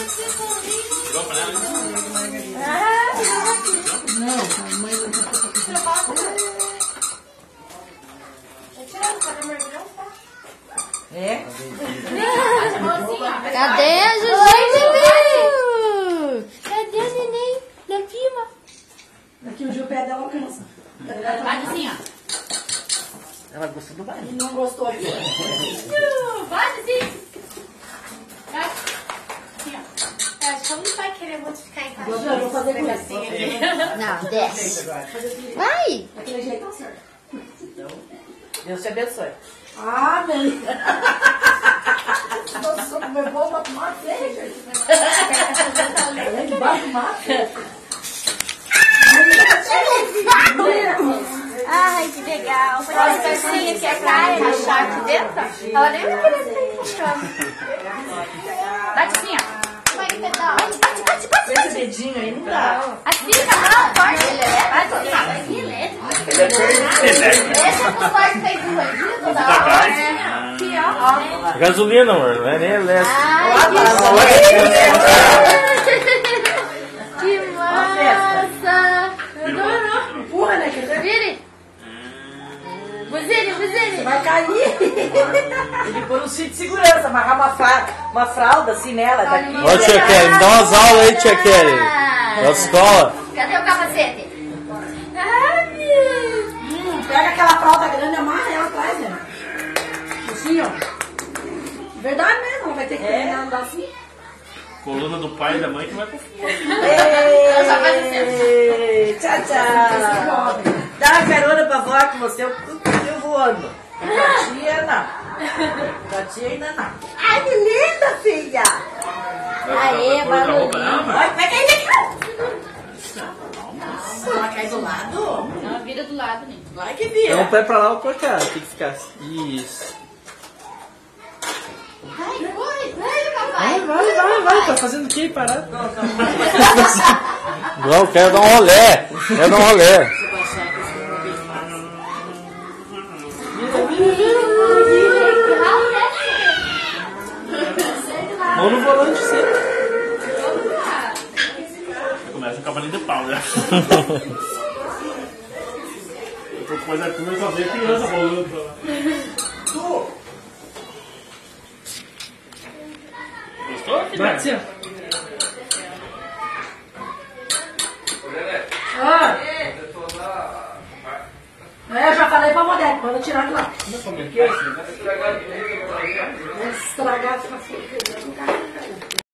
Tirou a panela? Não, a mãe não tá. É? Cadê a Juju? Cadê a neném? Na pima. Aqui o pé dela alcança. Bate assim, ó. Ela gostou do barulho. Não gostou aqui. Bate assim. Bate. Assim, ó. Acho que não vai querer muito ficar em casa. Eu vou fazer com isso. Não, desce. Vai. Daquele jeito tá certo. Deus te abençoe. Amém. Nossa, meu povo vai tomar cerveja. Embaixo do mato. Ai, que legal. Foi uma pecinha aqui atrás, achar aqui dentro. Ela nem vai querer ficar encaixando. Bate assim, ó. Vai, pedal. Com esse dedinho aí não dá. Assim, tá forte. Bate assim, ó. Ele é perfeito. Esse é do quarto que fez um bandido da Da hora. gás. Aqui, ó. Gasolina, amor, não é nem elétrico. Ai, que massa. Adorou. Empurra, né? Quer dizer, Vire. Buzine, buzine. vai cair. Ele pôr um cinto de segurança, amarrar uma fralda assim nela. Daqui. Ó, tia Kelly, me dá umas aulas aí, tia Kelly. Da escola. Cadê o capacete? Pega aquela fralda grande e amarra ela atrás, né? Assim, ó. Verdade mesmo, ela vai ter que andar assim. Coluna do pai e da mãe que vai Ei, só faz assim. tchau, tchau. Dá uma carona pra voar com você, eu voando. Pra tia, não. Pra tia ainda não. Ai, que linda, filha. Aê, barulhinho. Vai, pega ele aqui. Ela cai do lado. Não, vira do lado, né? Vai que É um vira. pé pra lá ou pra cá. Tem que ficar assim. Isso. Vai. Tá fazendo o que aí parado? Não, quero dar um rolé. Mão no volante sempre. começa o cavalinho de pau, né? Depois a curva só vê criança rolando pra lá. Gostou? Bate assim, ó. Eu já falei pra mulher, quando eu tirar de lá. Como é que é? Estragar essa